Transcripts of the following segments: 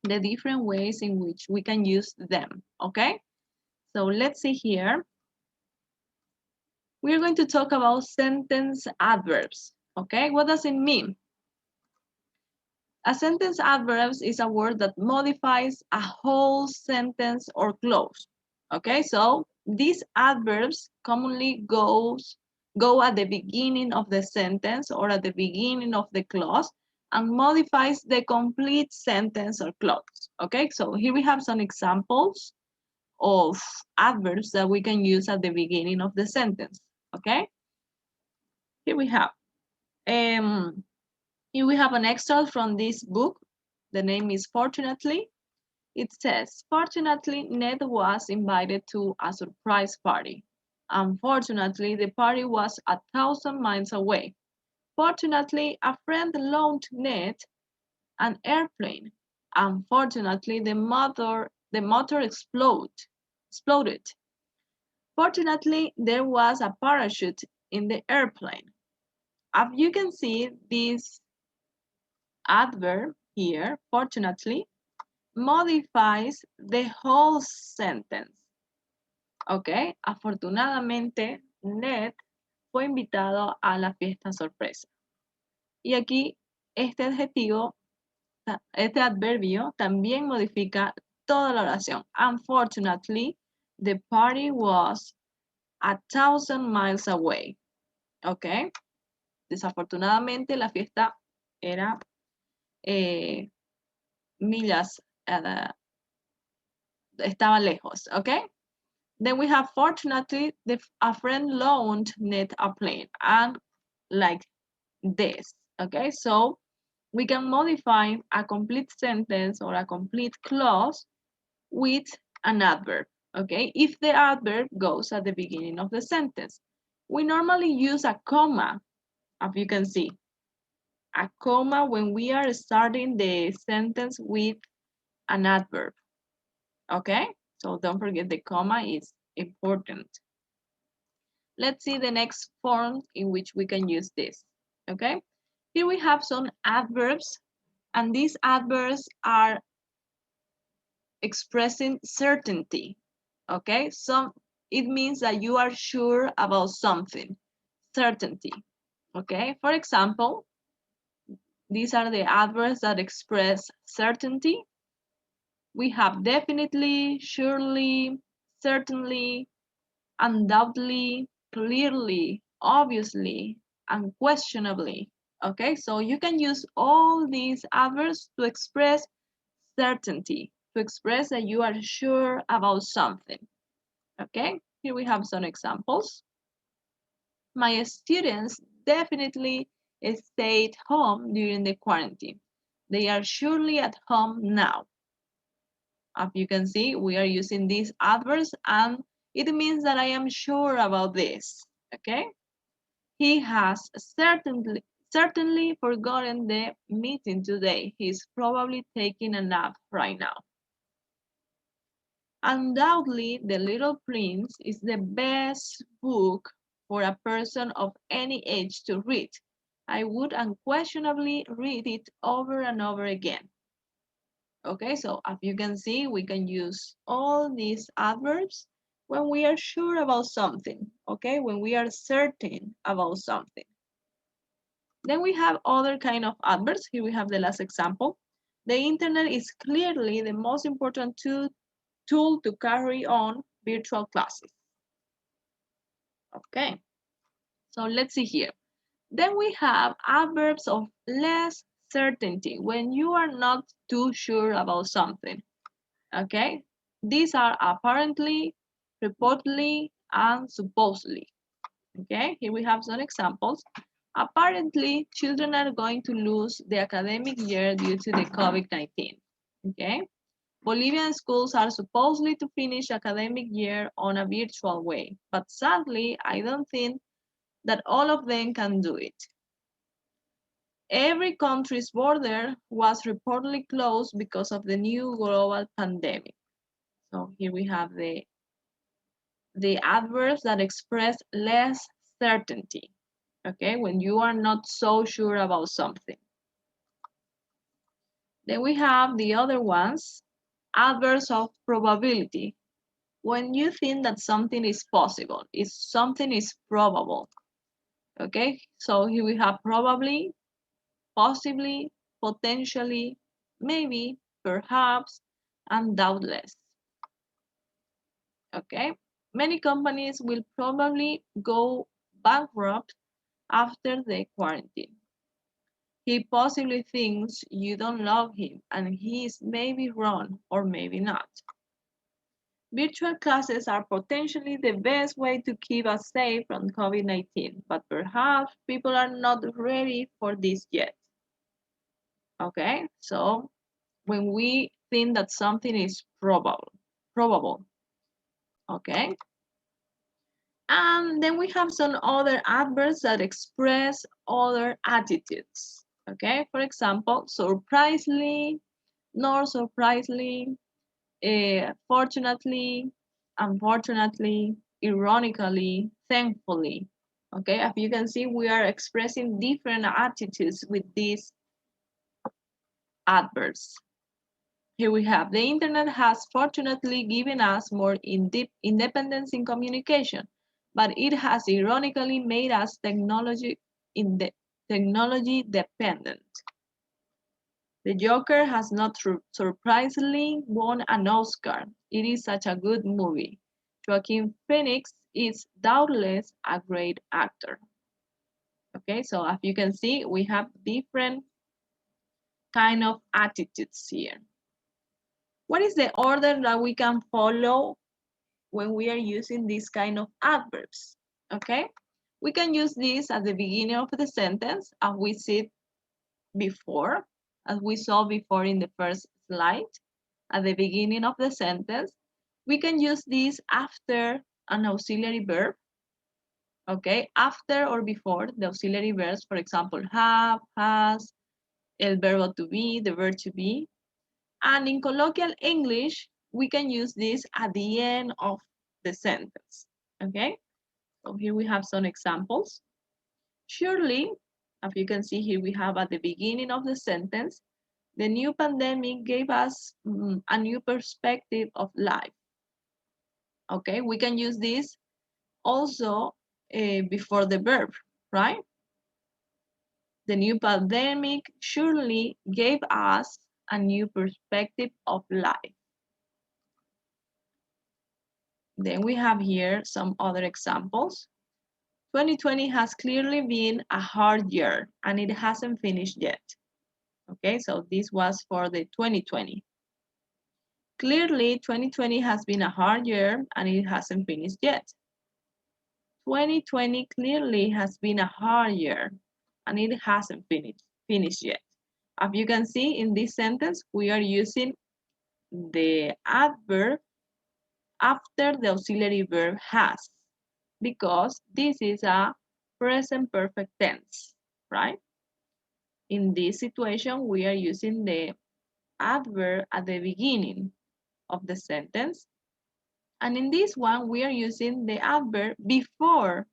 the different ways in which we can use them, okay? So let's see here. We're going to talk about sentence adverbs, okay? What does it mean? A sentence adverb is a word that modifies a whole sentence or clause, okay? So these adverbs commonly go at the beginning of the sentence or at the beginning of the clause and modifies the complete sentence or clause, okay? So here we have some examples of adverbs that we can use at the beginning of the sentence, okay? Here we have. Here we have an extract from this book. The name is Fortunately. It says, fortunately, Ned was invited to a surprise party. Unfortunately, the party was 1,000 miles away. Fortunately, a friend loaned Ned an airplane. Unfortunately, the motor exploded. Fortunately, there was a parachute in the airplane. As you can see, this adverb here, fortunately, modifies the whole sentence. ¿Ok? Afortunadamente, Ned fue invitado a la fiesta sorpresa. Y aquí este adjetivo, este adverbio también modifica toda la oración. Unfortunately, the party was 1,000 miles away. ¿Ok? Desafortunadamente, la fiesta era millas, estaba lejos. ¿Ok? Then we have, fortunately, a friend loaned Ned a plane, and like this, okay? So we can modify a complete sentence or a complete clause with an adverb, okay? If the adverb goes at the beginning of the sentence. We normally use a comma, as you can see. A comma when we are starting the sentence with an adverb, okay? So don't forget the comma is important. Let's see the next form in which we can use this, okay? Here we have some adverbs, and these adverbs are expressing certainty, okay? It means that you are sure about something, certainty, okay? For example, these are the adverbs that express certainty. We have definitely, surely, certainly, undoubtedly, clearly, obviously, unquestionably. Okay, so you can use all these adverbs to express certainty, to express that you are sure about something. Okay, here we have some examples. My students definitely stayed home during the quarantine. They are surely at home now. As you can see, we are using these adverbs and it means that I am sure about this, okay? He has certainly forgotten the meeting today. He's probably taking a nap right now. Undoubtedly, The Little Prince is the best book for a person of any age to read. I would unquestionably read it over and over again. Okay, so as you can see, we can use all these adverbs when we are sure about something, okay? When we are certain about something. Then we have other kind of adverbs. Here we have the last example. The internet is clearly the most important tool to carry on virtual classes. Okay, so let's see here. Then we have adverbs of less certainty, when you are not too sure about something. Okay, these are apparently, reportedly, and supposedly. Okay, here we have some examples. Apparently, children are going to lose the academic year due to the COVID-19. Okay, Bolivian schools are supposedly to finish academic year on a virtual way, but sadly, I don't think that all of them can do it. Every country's border was reportedly closed because of the new global pandemic. So here we have the adverbs that express less certainty, okay, when you are not so sure about something. Then we have the other ones, adverbs of probability. When you think that something is possible, if something is probable. Okay, so here we have probably, possibly, potentially, maybe, perhaps, and doubtless. Okay, many companies will probably go bankrupt after the quarantine. He possibly thinks you don't love him, and he is maybe wrong or maybe not. Virtual classes are potentially the best way to keep us safe from COVID-19, but perhaps people are not ready for this yet. Okay, so when we think that something is probable, okay? And then we have some other adverbs that express other attitudes, okay? For example, surprisingly, not surprisingly, fortunately, unfortunately, ironically, thankfully. Okay, as you can see, we are expressing different attitudes with these adverbs. Here we have, the internet has fortunately given us more independence in communication, but it has ironically made us technology dependent. The Joker has not surprisingly won an Oscar. It is such a good movie. Joaquin Phoenix is doubtless a great actor. Okay, so as you can see, we have different kind of attitudes here. What is the order that we can follow when we are using this kind of adverbs? Okay, we can use this at the beginning of the sentence as we see before, as we saw before in the first slide. At the beginning of the sentence, we can use this after an auxiliary verb, okay? After or before the auxiliary verbs, for example, have, has, el verbo to be, the verb to be. And in colloquial English, we can use this at the end of the sentence, okay? So here we have some examples. Surely, as you can see here, we have at the beginning of the sentence, the new pandemic gave us a new perspective of life. Okay, we can use this also before the verb, right? The new pandemic surely gave us a new perspective of life. Then we have here some other examples. 2020 has clearly been a hard year and it hasn't finished yet. Okay, so this was for the 2020. Clearly, 2020 has been a hard year and it hasn't finished yet. 2020 clearly has been a hard year and it hasn't finished yet. As you can see in this sentence, we are using the adverb after the auxiliary verb has, because this is a present perfect tense, right? In this situation, we are using the adverb at the beginning of the sentence. And in this one, we are using the adverb before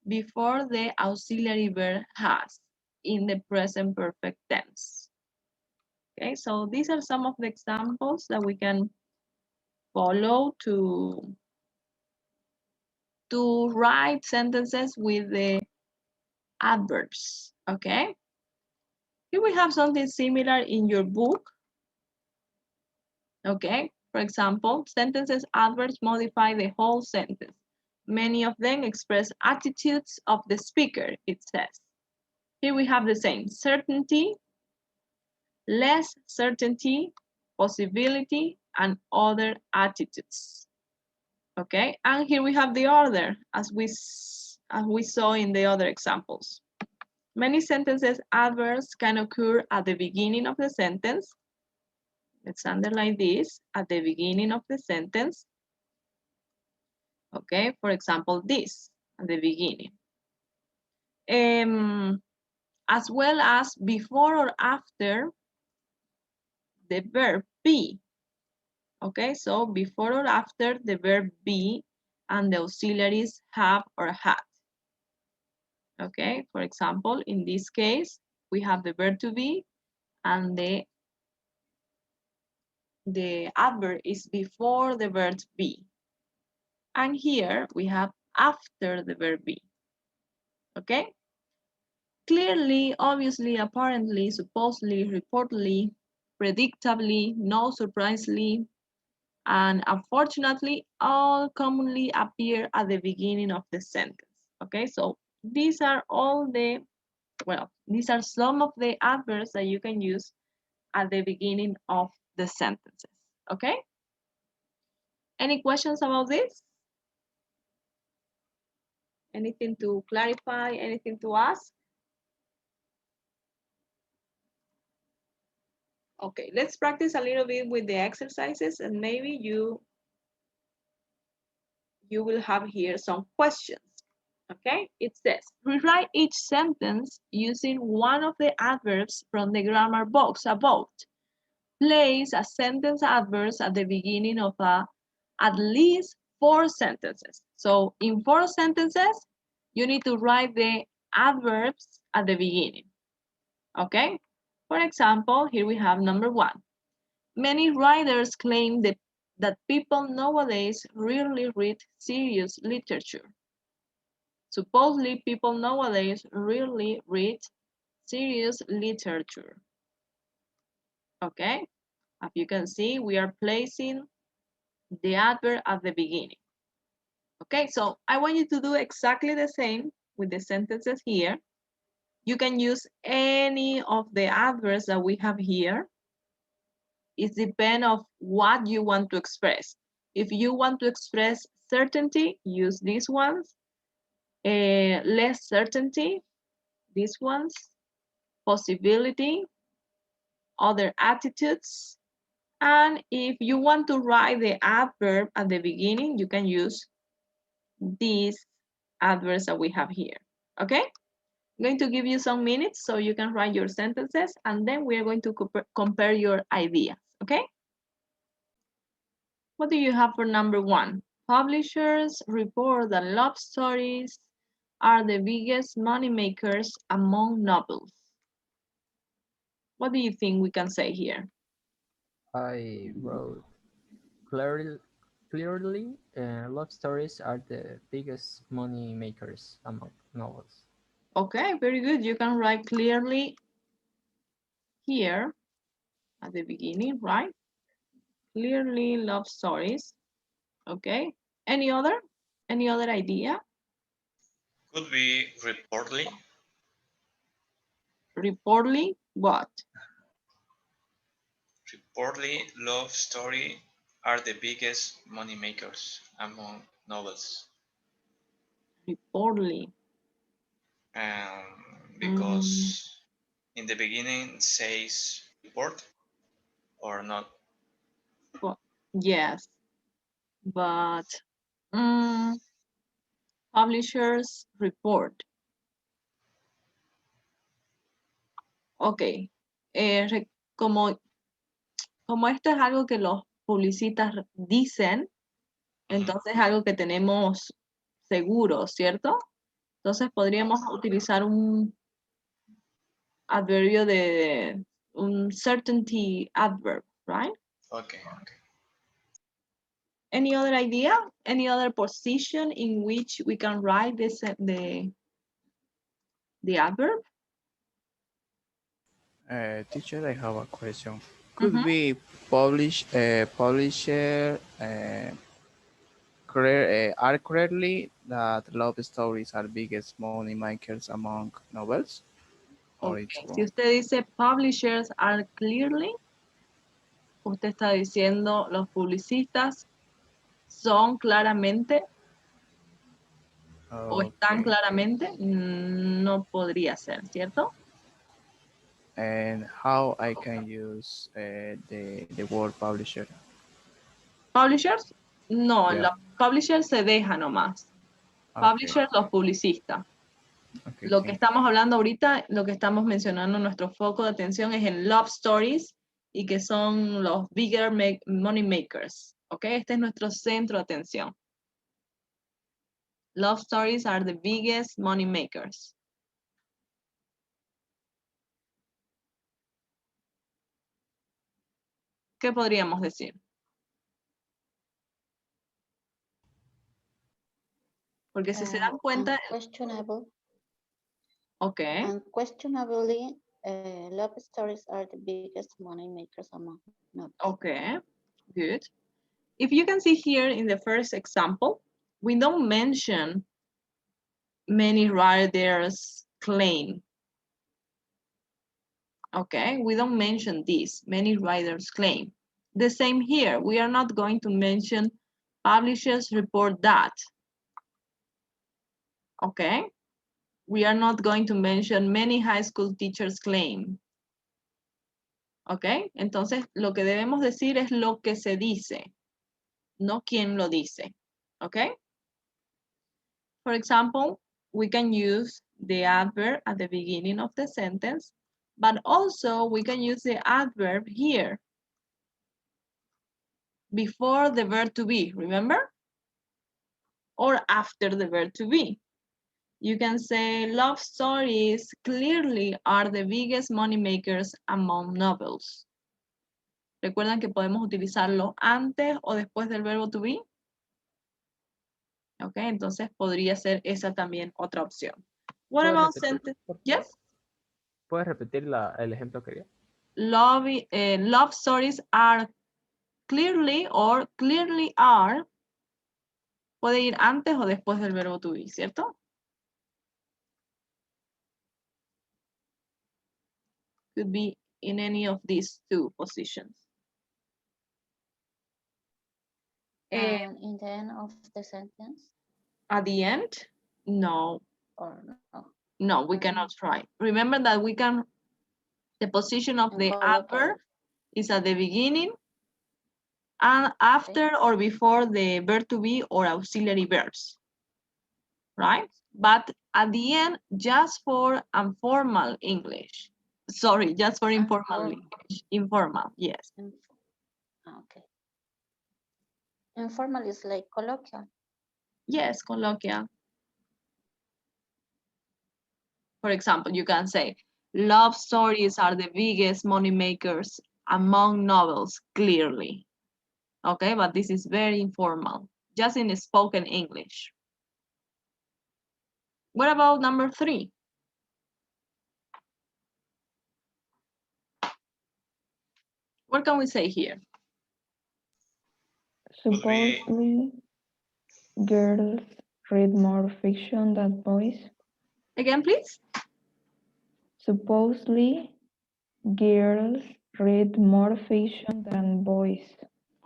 the auxiliary verb has in the present perfect tense. Okay, so these are some of the examples that we can follow to write sentences with the adverbs. Okay, here we have something similar in your book. Okay, for example, sentences adverbs modify the whole sentence. Many of them express attitudes of the speaker, it says. Here we have the same, certainty, less certainty, possibility, and other attitudes. Okay, and here we have the order as we saw in the other examples. Many sentences adverbs can occur at the beginning of the sentence. Let's underline this, at the beginning of the sentence. Okay, for example, this, at the beginning. As well as before or after the verb be. Okay, so before or after the verb be and the auxiliaries have or had. Okay, for example, in this case, we have the verb to be and the the adverb is before the verb be. And here we have after the verb be. Okay? Clearly, obviously, apparently, supposedly, reportedly, predictably, no surprisingly, and unfortunately, all commonly appear at the beginning of the sentence. Okay, so these are all the, well, these are some of the adverbs that you can use at the beginning of the sentences. Okay? Any questions about this? Anything to clarify? Anything to ask? Okay, let's practice a little bit with the exercises and maybe you will have here some questions. Okay, it says, rewrite each sentence using one of the adverbs from the grammar box above. Place a sentence adverb at the beginning of at least 4 sentences. So in 4 sentences, you need to write the adverbs at the beginning. Okay? For example, here we have number 1. Many writers claim that people nowadays rarely read serious literature. Supposedly, people nowadays rarely read serious literature. Okay? As you can see, we are placing the adverb at the beginning. Okay, so I want you to do exactly the same with the sentences here. You can use any of the adverbs that we have here. It depends on what you want to express. If you want to express certainty, use these ones. Less certainty, these ones. Possibility, other attitudes. And if you want to write the adverb at the beginning, you can use these adverbs that we have here. Okay? I'm going to give you some minutes so you can write your sentences and then we are going to compare your ideas. Okay? What do you have for number 1? Publishers report that love stories are the biggest money makers among novels. What do you think we can say here? I wrote clearly, love stories are the biggest money makers among novels. Okay, very good. You can write clearly here at the beginning, right? Clearly love stories. Okay. Any other? Any other idea? Could be reportedly. Reportedly, what? Reportedly, love story are the biggest money makers among novels. Reportedly. Mm, Because in the beginning says report or not. well, yes, but mm, publishers report. Ok. Como, como esto es algo que los publicistas dicen, Mhm. entonces es algo que tenemos seguro, ¿cierto? Entonces podríamos utilizar un adverbio de un certainty adverb, right? Okay, okay. Any other idea? Any other position in which we can write the adverb? Teacher, I have a question. Could Mhm. we publisher are correctly that love stories are biggest money makers among novels, or it's Okay. Si wrong? usted dice publishers are clearly, usted está diciendo los publicistas son claramente o están Okay. claramente, no podría ser, ¿cierto? And how I can use the word publisher? Publishers, no, Yeah. los publishers se deja nomás. Okay. Publishers, los publicistas. Okay. Lo que Thank you. estamos hablando ahorita, lo que estamos mencionando, nuestro foco de atención es en love stories y que son los bigger money makers. ¿Ok? Este es nuestro centro de atención. Love stories are the biggest money makers. ¿Qué podríamos decir? Porque si se dan cuenta, ok, Unquestionably, love stories are the biggest money makers among novels. okay, good. If you can see here in the first example, we don't mention many writers claim. Okay, we don't mention this, many writers claim. The same here, we are not going to mention publishers report that. Okay, we are not going to mention many high school teachers claim. Ok, entonces lo que debemos decir es lo que se dice, no quién lo dice. Ok, for example, we can use the adverb at the beginning of the sentence, but also we can use the adverb here before the verb to be, remember? Or after the verb to be. You can say love stories clearly are the biggest money makers among novels. ¿Recuerdan que podemos utilizarlo antes o después del verbo to be? Ok, entonces podría ser esa también otra opción. What ¿Puedes about repetir, sentence? por favor? Yes. ¿Puedes repetir el ejemplo que dio? Love stories are clearly or clearly are. Puede ir antes o después del verbo to be, ¿cierto? Could be in any of these two positions. And in the end of the sentence, At the end, no. or no? No, we cannot try. Remember that we can, the position of the adverb is at the beginning and after or before the verb to be or auxiliary verbs, right? But at the end, just for informal English. Sorry, just for informal English. Informal, yes. Okay. Informal is like colloquial. Yes, colloquial. For example, you can say, love stories are the biggest money makers among novels, clearly. Okay, but this is very informal, just in spoken English. What about number 3? What can we say here? Supposedly, girls read more fiction than boys. Again, please. Supposedly, girls read more fiction than boys.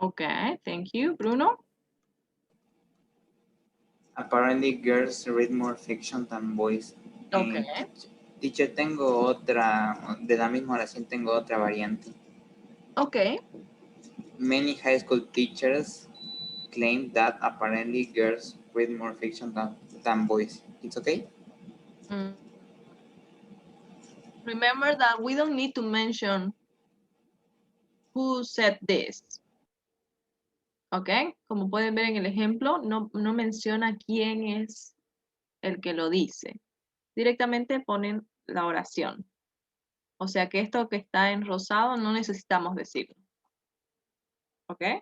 Okay, thank you. Bruno? Apparently girls read more fiction than boys. Okay. Teacher, tengo otra, de la misma oración tengo otra variante. Okay. Many high school teachers claim that apparently girls read more fiction than boys. It's okay? Remember that we don't need to mention who said this. Okay, como pueden ver en el ejemplo, no menciona quién es el que lo dice. Directamente ponen la oración. O sea que esto que está en rosado no necesitamos decirlo. Okay.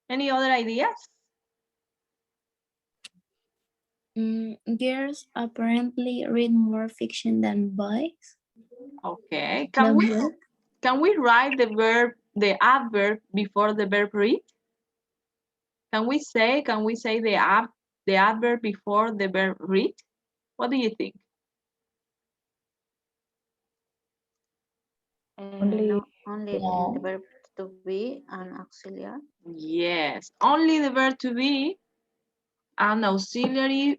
Any other ideas? Girls apparently read more fiction than boys. Okay. Can we write the adverb before the verb read? Can we say the adverb before the verb read? What do you think? Only in the verb to be and auxiliary. Yes, only the verb to be and auxiliary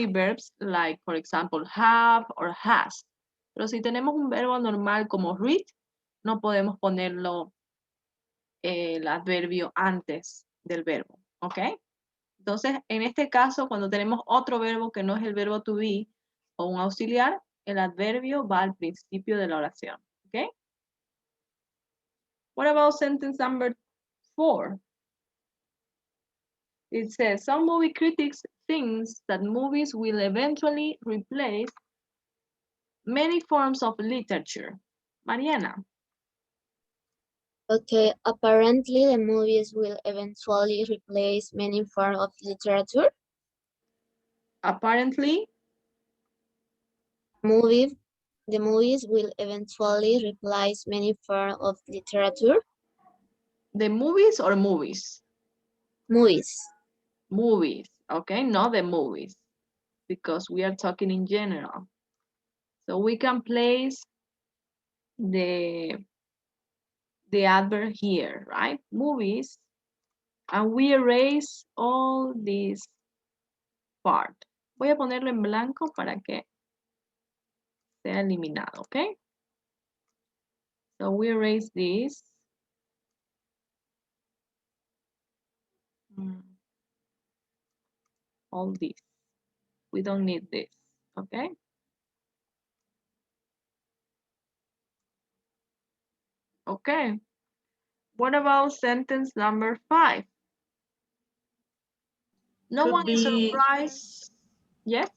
verbs like, for example, have or has. Pero si tenemos un verbo normal como read, no podemos ponerlo el adverbio antes del verbo, ¿ok? Entonces, en este caso, cuando tenemos otro verbo que no es el verbo to be o un auxiliar, el adverbio va al principio de la oración, ¿ok? What about sentence number 4? It says, some movie critics think that movies will eventually replace many forms of literature. Mariana. Okay, apparently the movies will eventually replace many forms of literature. Apparently, Movie, the movies will eventually replace many forms of literature. the movies or movies? Movies. Movies, okay, not the movies, because we are talking in general. So we can place the adverb here, right? Movies, and we erase all this part. Voy a ponerlo en blanco para que sea eliminado, okay? So we erase this. All this. We don't need this, okay? Okay. What about sentence number 5? No Could one is be- surprised. Yes?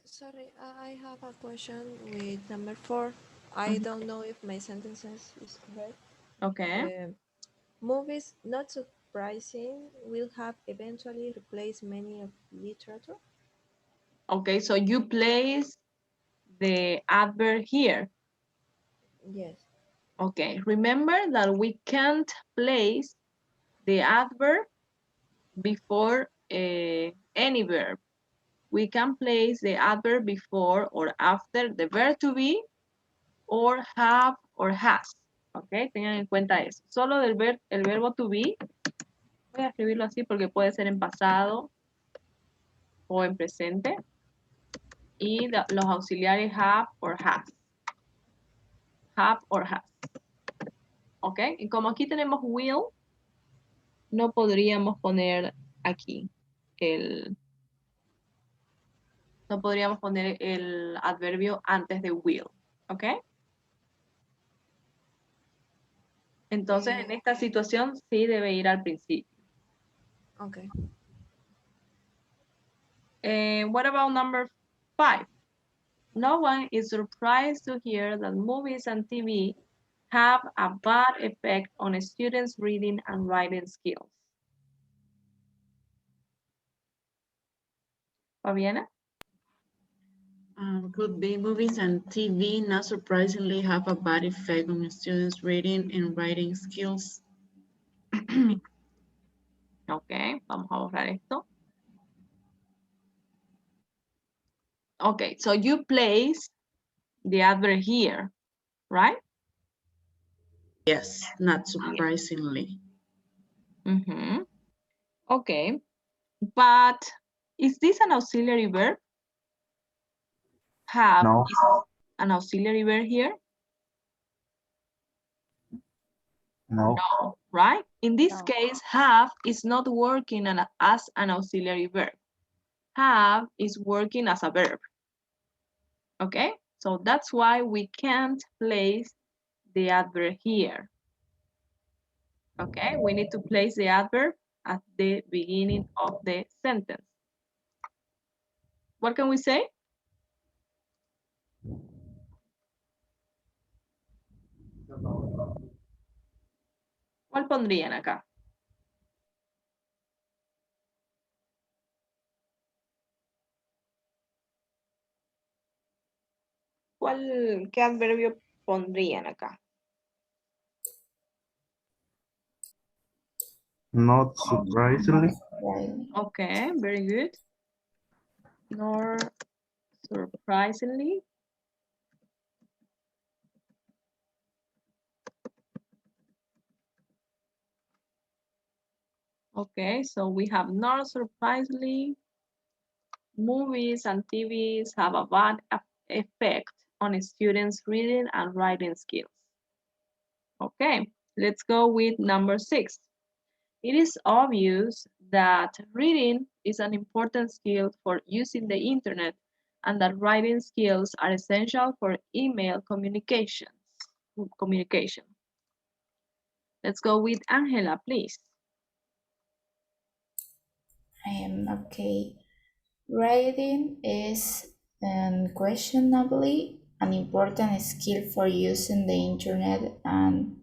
Sorry, I have a question with number 4. I don't know if my sentences is correct. Okay. Movies, not surprising, will have eventually replaced many of literature. Okay, so you place the adverb here. Yes. Okay, remember that we can't place the adverb before any verb. We can place the adverb before or after the verb to be or have or has. Ok, tengan en cuenta eso. Solo el verbo to be, voy a escribirlo así porque puede ser en pasado o en presente. Y los auxiliares have or has. Have or has. Ok, y como aquí tenemos will, no podríamos poner aquí no podríamos poner el adverbio antes de will. ¿Ok? Entonces, en esta situación sí debe ir al principio. Okay. What about number 5? No one is surprised to hear that movies and TV have a bad effect on students' reading and writing skills. Fabiana? Could be movies and TV, not surprisingly, have a bad effect on students' reading and writing skills. Ok, vamos a borrar esto. Okay, so you place the adverb here, right? Yes, not surprisingly. Okay, but is this an auxiliary verb? Have No. is an auxiliary verb here? No. No, right? In this No. case, have is not working as an auxiliary verb. Have is working as a verb. Okay, so that's why we can't place the adverb here. Okay, we need to place the adverb at the beginning of the sentence. What can we say? ¿Cuál pondrían acá? ¿Qué adverbio pondrían acá? Not surprisingly. Okay, very good. Nor surprisingly. Okay, so we have not surprisingly, movies and TVs have a bad effect on students' reading and writing skills. Okay, let's go with number 6. It is obvious that reading is an important skill for using the internet and that writing skills are essential for email communication. Let's go with Angela, please. Okay. Writing is unquestionably an important skill for using the internet, and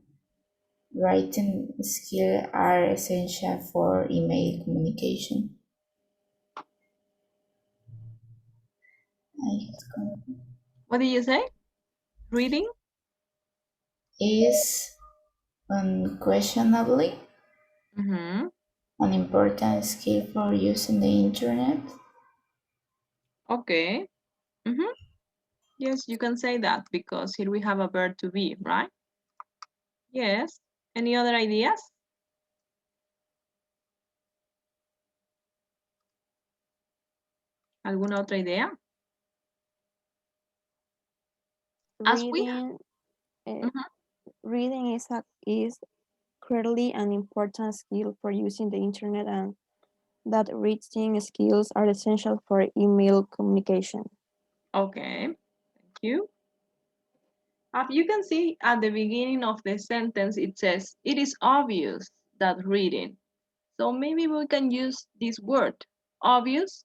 writing skills are essential for email communication. What did you say? Reading? Is unquestionably an important skill for using the internet. Okay. Yes, you can say that because here we have a verb to be, right? Yes. Any other ideas? ¿Alguna otra idea? As we Reading, reading is clearly an important skill for using the internet, and that reading skills are essential for email communication. Okay, thank you. You can see at the beginning of the sentence, it says, it is obvious that reading. So maybe we can use this word, obvious,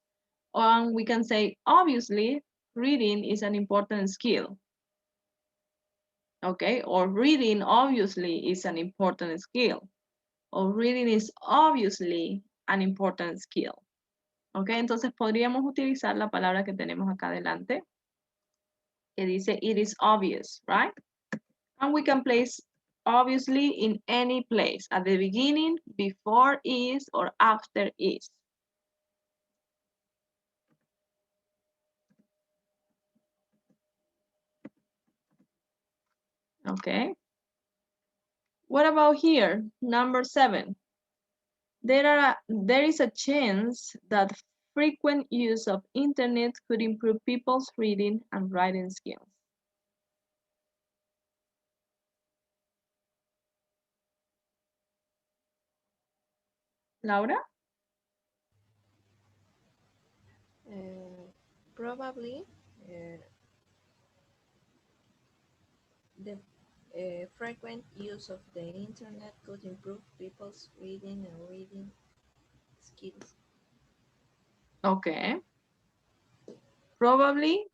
and we can say, obviously, reading is an important skill. Okay, or reading obviously is an important skill. Or reading is obviously an important skill. Ok, entonces podríamos utilizar la palabra que tenemos acá adelante, que dice it is obvious, right? And we can place obviously in any place, at the beginning, before is, or after is. Okay. What about here? Number 7. There is a chance that frequent use of internet could improve people's reading and writing skills. Laura? Probably the frequent use of the internet could improve people's reading and reading skills. Okay. Probably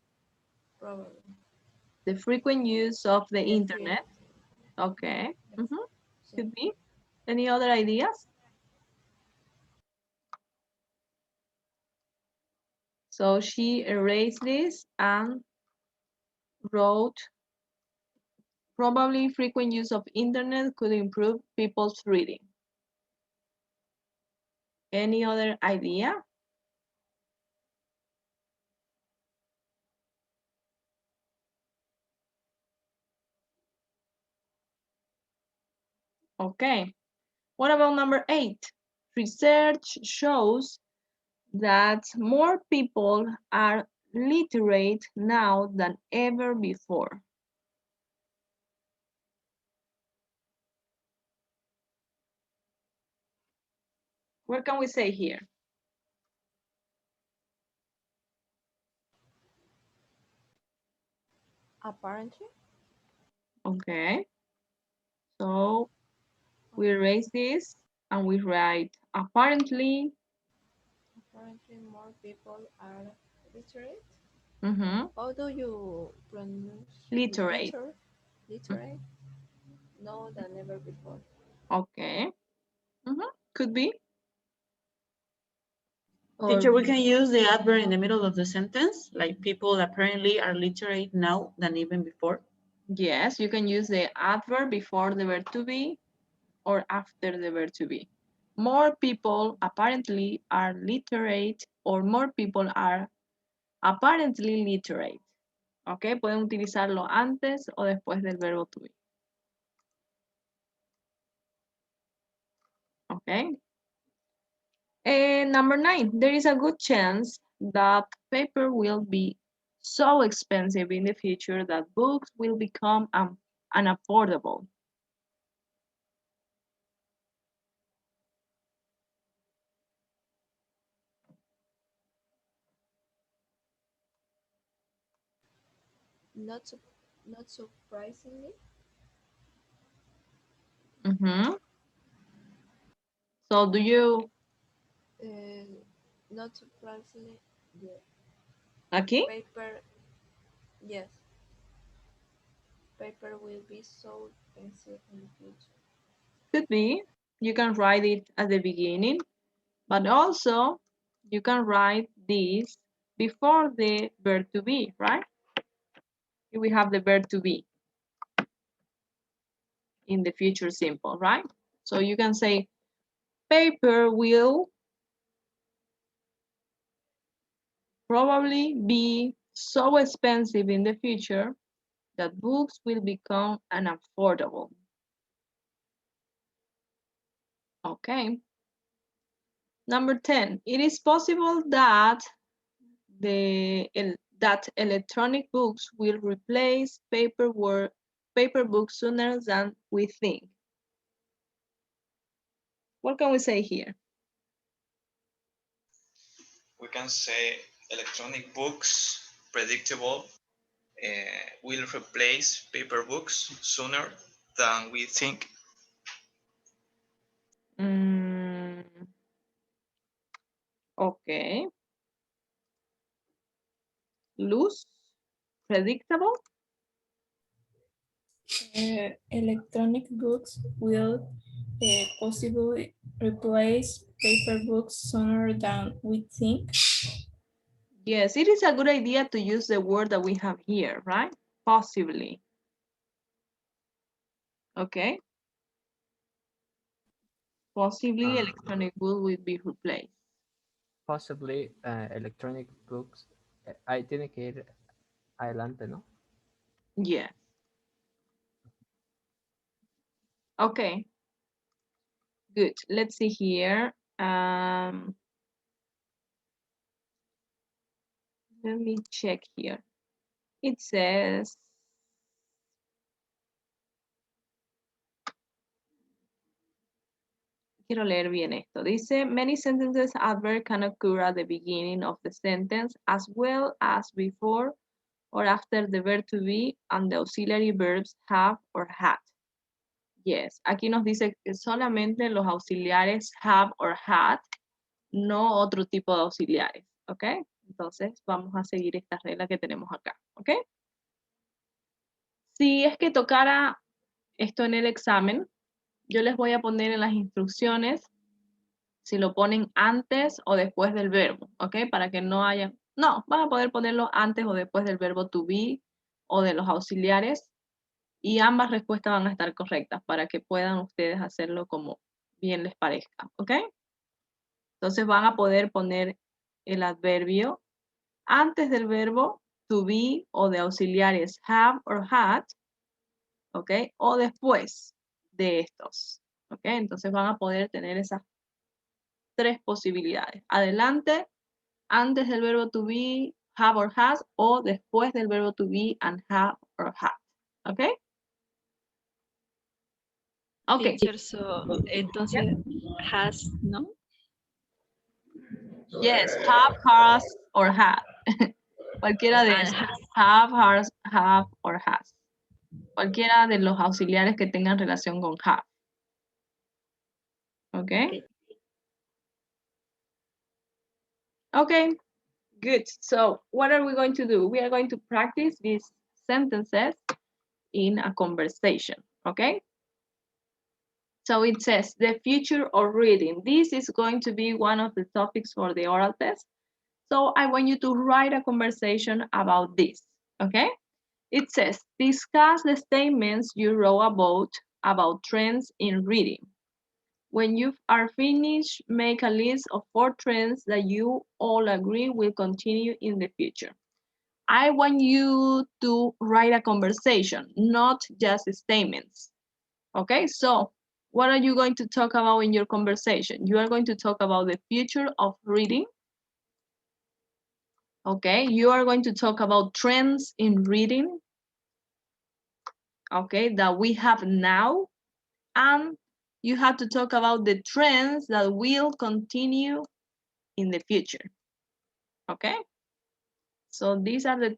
the frequent use of the internet. Okay. Could be. Any other ideas? So she erased this and wrote, probably frequent use of internet could improve people's reading. Any other idea? Okay. What about number 8? Research shows that more people are literate now than ever before. What can we say here? Apparently. Okay. So we erase this and we write apparently. Apparently, more people are literate. Mm-hmm. How do you pronounce Literate. Literate? No, than ever before. Okay. Could be. Teacher, we can use the adverb in the middle of the sentence, like people apparently are literate now than even before. Yes, you can use the adverb before the verb to be or after the verb to be. More people apparently are literate, or more people are apparently literate. Ok, pueden utilizarlo antes o después del verbo to be. Ok. And number 9, there is a good chance that paper will be so expensive in the future that books will become unaffordable. Not surprisingly. So do you? Not surprisingly, the Aquí? paper. Yes. paper will be so expensive in the future. Could be. You can write it at the beginning, but also you can write this before the verb to be, right? We have the verb to be in the future simple, right? So you can say paper will probably be so expensive in the future that books will become unaffordable. Okay. Number 10, it is possible that that electronic books will replace paper books sooner than we think. What can we say here? We can say electronic books, predictable, will replace paper books sooner than we think. Okay. Luz, predictable? Electronic books will possibly replace paper books sooner than we think. Yes, it is a good idea to use the word that we have here, right? Possibly. Okay. Possibly electronic book will be replaced. Possibly electronic books. Tiene que ir adelante, ¿no? Yes. Okay. Good. Let's see here. Let me check here. It says, quiero leer bien esto. Dice, many sentences adverb can occur at the beginning of the sentence as well as before or after the verb to be and the auxiliary verbs have or had. Yes, aquí nos dice que solamente los auxiliares have or had, no otro tipo de auxiliares, ¿ok? Entonces vamos a seguir esta regla que tenemos acá, ¿ok? Si es que tocara esto en el examen, yo les voy a poner en las instrucciones si lo ponen antes o después del verbo, ¿ok? Para que no haya... No, van a poder ponerlo antes o después del verbo to be o de los auxiliares y ambas respuestas van a estar correctas para que puedan ustedes hacerlo como bien les parezca, ¿ok? Entonces van a poder poner el adverbio antes del verbo to be o de auxiliares have or had, ¿ok? O después de estos, ¿ok? Entonces van a poder tener esas tres posibilidades. Adelante, antes del verbo to be, have or has, o después del verbo to be and have or had, ¿ok? Ok. Teacher, so, entonces, has, ¿no? Yes, have, has, or had. Cualquiera de And esos. has. Have, or has. Cualquiera de los auxiliares que tengan relación con have. Okay? Okay, good. So what are we going to do? We are going to practice these sentences in a conversation, okay? So it says the future of reading. This is going to be one of the topics for the oral test. So I want you to write a conversation about this, okay? It says, discuss the statements you wrote about trends in reading. When you are finished, make a list of 4 trends that you all agree will continue in the future. I want you to write a conversation, not just statements. Okay, so what are you going to talk about in your conversation? You are going to talk about the future of reading. Okay, you are going to talk about trends in reading. Okay, that we have now. And you have to talk about the trends that will continue in the future. Okay, so these are the